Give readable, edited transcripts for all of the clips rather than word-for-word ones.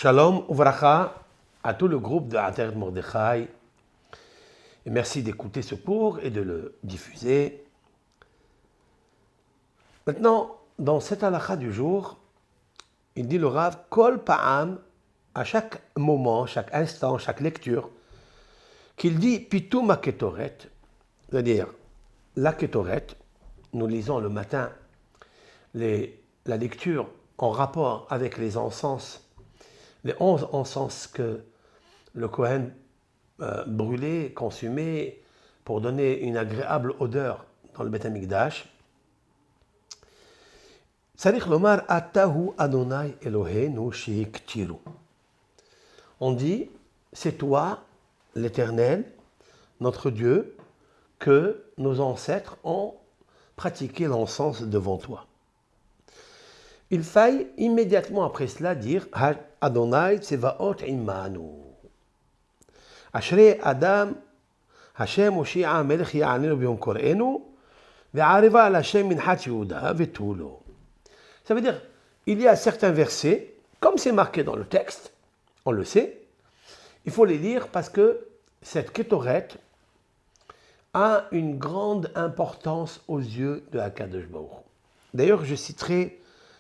Shalom uvracha à tout le groupe de Ateret Mordechai. Et merci d'écouter ce cours et de le diffuser. Maintenant, dans cette halakha du jour, il dit le Rav, Kol Pa'am, à chaque moment, chaque instant, chaque lecture, qu'il dit Pitoum HaKetoret, c'est-à-dire la Ketoret, nous lisons le matin la lecture en rapport avec les encens, les 11 encens que le Kohen brûlait, consumait pour donner une agréable odeur dans le Beth Amikdash. Tzarich lomar atahu Adonai Eloheinu sheiktiru. On dit, c'est toi, l'Éternel, notre Dieu, que nos ancêtres ont pratiqué l'encens devant toi. Il faille immédiatement après cela dire Adonai Tsevaot Imanu. Ashrei Adam Hashem Oshi'a Melech Ya'anenu B'Yom Kor'enu Ve'areva al Hashem Minchat Yehuda Ve'tulo. Ça veut dire, il y a certains versets, comme c'est marqué dans le texte, on le sait, il faut les lire parce que cette Ketoret a une grande importance aux yeux de HaKadosh Baruch Hu. D'ailleurs, je citerai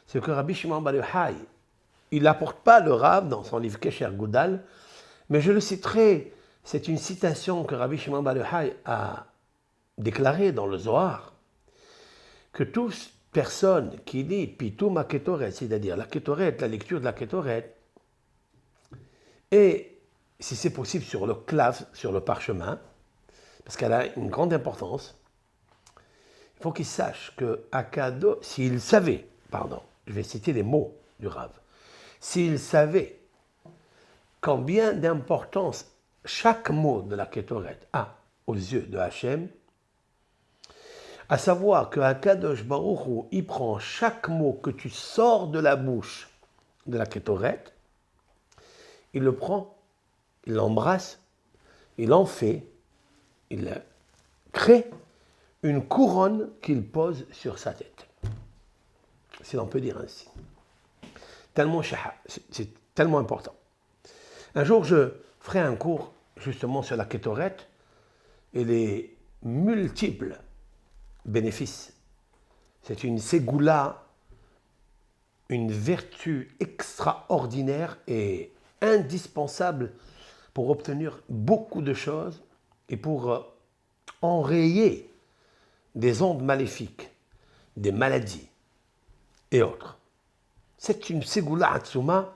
ce que Rabbi Shimon Bar Yochai, il n'apporte pas le Rav dans son livre Kesher Goudal, mais je le citerai, c'est une citation que Rabbi Shimon Bar Yochai a déclarée dans le Zohar, que toute personne qui lit Pitoum HaKetoret, c'est-à-dire la Ketoret, la lecture de la Ketoret, et si c'est possible sur le clav, sur le parchemin, parce qu'elle a une grande importance, il faut qu'il sache que s'il savait, je vais citer les mots du Rav, s'il savait combien d'importance chaque mot de la Ketoret a aux yeux de Hachem, à savoir que HaKadosh Baruch Hu, il prend chaque mot que tu sors de la bouche de la Ketoret, il le prend, il l'embrasse, il en fait, il crée une couronne qu'il pose sur sa tête. Si l'on peut dire ainsi. C'est tellement important. Un jour, je ferai un cours justement sur la Ketoret et les multiples bénéfices. C'est une ségoula, une vertu extraordinaire et indispensable pour obtenir beaucoup de choses et pour enrayer des ondes maléfiques, des maladies et autres. C'est une ségoula Hatsuma.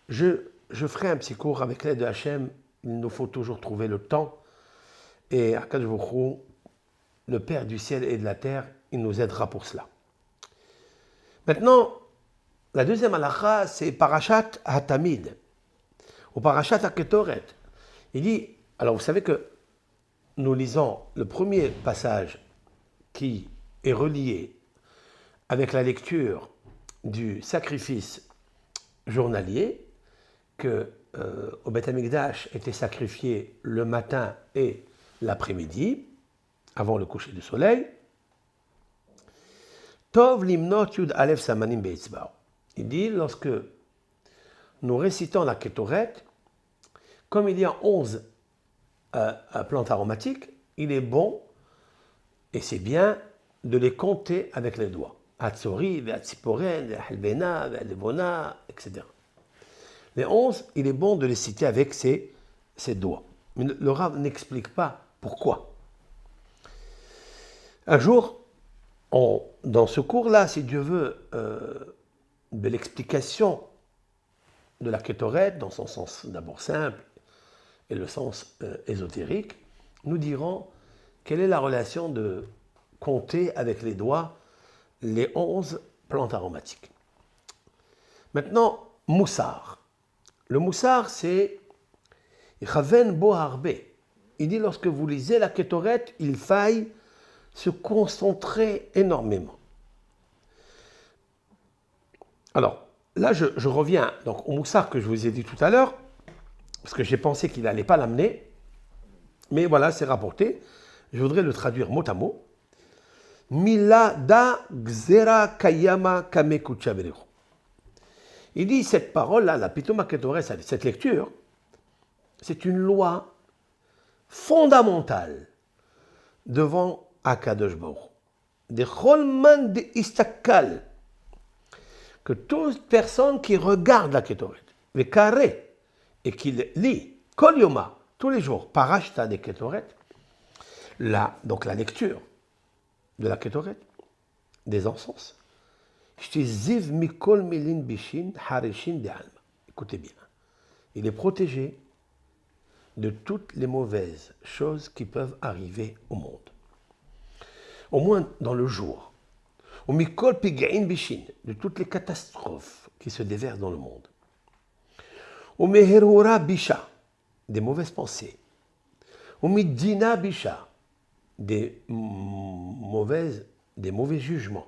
Je ferai un petit cours avec l'aide de Hachem. Il nous faut toujours trouver le temps. Et HaKadosh Baruch Hu, le Père du ciel et de la terre, il nous aidera pour cela. Maintenant, la deuxième halakha, c'est Parashat HaTamid, ou Parashat HaKetoret. Il dit, alors vous savez que nous lisons le premier passage qui est relié avec la lecture du sacrifice journalier, que au Beth Amikdash était sacrifié le matin et l'après-midi, avant le coucher du soleil. Tov limnot yud alef samanim be'etzbao. Il dit, lorsque nous récitons la Ketoret, comme il y a 11 plantes aromatiques, il est bon, et c'est bien, de les compter avec les doigts. Hatzori, Ve'atziporen, Ve'halbena, Ve'alevona, etc. Les 11, il est bon de les citer avec ses doigts. Mais le Rav n'explique pas pourquoi. Un jour, dans ce cours-là, si Dieu veut, de l'explication de la Ketoret, dans son sens d'abord simple et le sens ésotérique, nous dirons quelle est la relation de compter avec les doigts les 11 plantes aromatiques. Maintenant, Moussar. Le Moussar, c'est Chaven Bo Harbe. Il dit, lorsque vous lisez la Ketoret, il faille se concentrer énormément. Alors, là, je reviens donc, au Moussar que je vous ai dit tout à l'heure, parce que j'ai pensé qu'il n'allait pas l'amener, mais voilà, c'est rapporté. Je voudrais le traduire mot à mot. Mila da gzera kayama kamekucha berecho. Il dit cette parole-là, la Pituma Ketoret, cette lecture, c'est une loi fondamentale devant Akadosh Baruch. Des Cholman de Istakal, que toute personne qui regarde la Ketoret, le carré, et qui lit, Kol Yoma, tous les jours, Parashta de Ketoret, donc la lecture de la Ketoret, des encens, Shtiziv Mikol Milin Bishin Harishin de Alma. Écoutez bien, il est protégé de toutes les mauvaises choses qui peuvent arriver au monde. Au moins dans le jour. Au Mikol Pigain Bishin, de toutes les catastrophes qui se déversent dans le monde. Au Meherura Bisha, des mauvaises pensées. Au Midina Bisha, des mauvais jugements.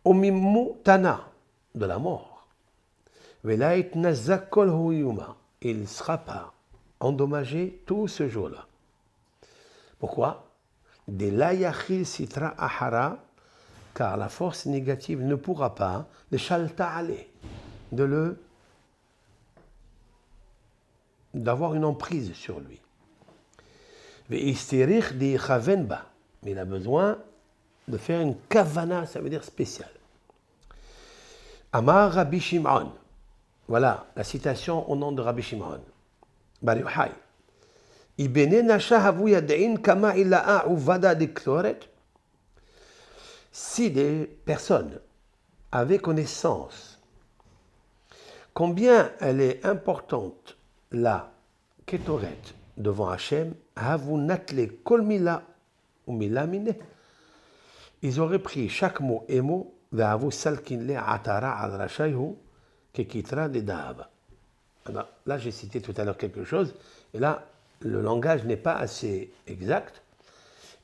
Au Mimutana, de la mort. Velait Nazakol Huyuma, il ne sera pas endommagé tout ce jour-là. Pourquoi? De l'ayachil sitra ahara, car la force négative ne pourra pas, le shalta ale, d'avoir une emprise sur lui. Mais il a besoin de faire une kavana, ça veut dire spéciale. Amar Rabbi Shimon, voilà la citation au nom de Rabbi Shimon. Bar Yochai. Si des personnes avaient connaissance combien elle est importante la Ketoret devant Hachem, ils auraient pris chaque mot et mot, là j'ai cité tout à l'heure quelque chose, et là le langage n'est pas assez exact.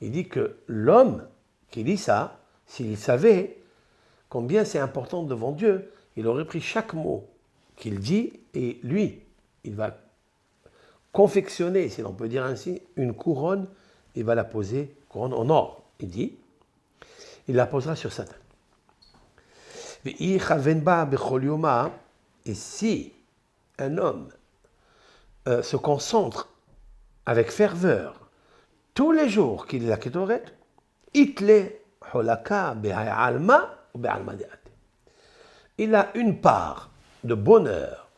Il dit que l'homme qui dit ça, s'il savait combien c'est important devant Dieu, il aurait pris chaque mot qu'il dit et lui, il va confectionner, si l'on peut dire ainsi, une couronne, il va la poser, couronne en or, il dit, il la posera sur sa tête. Et si un homme se concentre avec ferveur tous les jours qu'il est la Ketoret, il a une part de bonheur,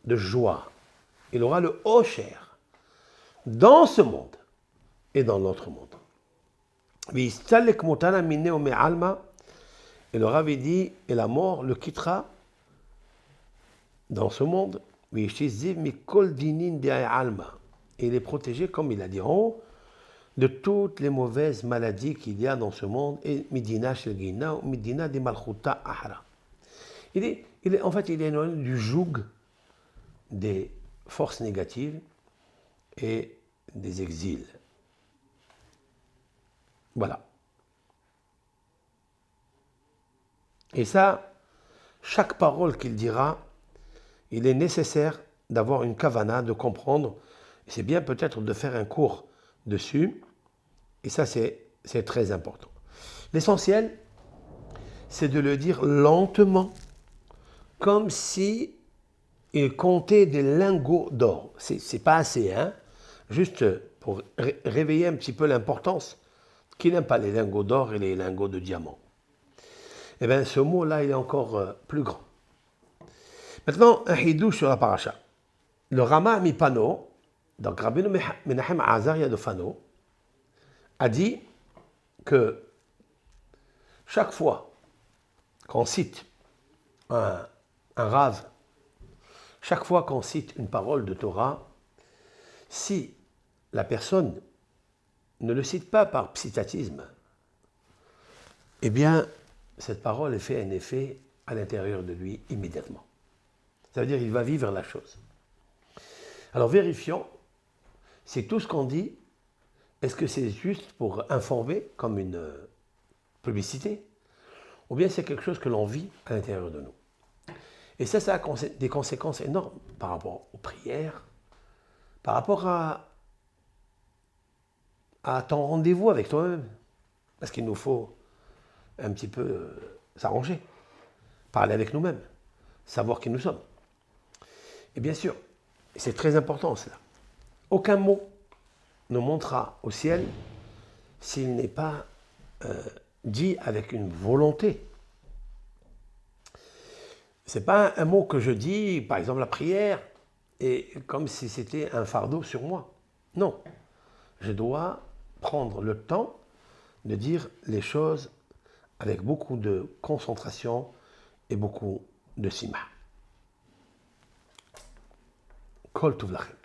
de joie. Il aura le Osher dans ce monde et dans l'autre monde. Et le Rav dit, et la mort le quittera dans ce monde. Et il est protégé, comme il a dit en haut, de toutes les mauvaises maladies qu'il y a dans ce monde, et Midina Shelgina ou Midina de Malchuta Ahra. En fait, il est éloigné du joug des forces négatives et des exils. Voilà. Et ça, chaque parole qu'il dira, il est nécessaire d'avoir une kavana, de comprendre. C'est bien peut-être de faire un cours dessus. Et ça, c'est très important. L'essentiel, c'est de le dire lentement, comme si il comptait des lingots d'or. C'est pas assez, hein? Juste pour réveiller un petit peu l'importance qu'il n'aime pas les lingots d'or et les lingots de diamant. Eh bien, ce mot-là, il est encore plus grand. Maintenant, un hidouche sur la paracha. Le Rama Mipano, donc Rabbeinu Menachem Azaria de Fano, a dit que chaque fois qu'on cite un Rav, chaque fois qu'on cite une parole de Torah, si la personne ne le cite pas par psittatisme, eh bien, cette parole fait un effet à l'intérieur de lui immédiatement. Ça veut dire qu'il va vivre la chose. Alors vérifions si tout ce qu'on dit, est-ce que c'est juste pour informer, comme une publicité, ou bien c'est quelque chose que l'on vit à l'intérieur de nous. Et ça a des conséquences énormes par rapport aux prières, par rapport à ton rendez-vous avec toi-même. Parce qu'il nous faut un petit peu s'arranger, parler avec nous-mêmes. savoir qui nous sommes. Et bien sûr, c'est très important cela, aucun mot ne montera au ciel s'il n'est pas dit avec une volonté. Ce n'est pas un mot que je dis, par exemple la prière, et comme si c'était un fardeau sur moi. Non, je dois prendre le temps de dire les choses avec beaucoup de concentration et beaucoup de sima. Kol Tuv Lachem.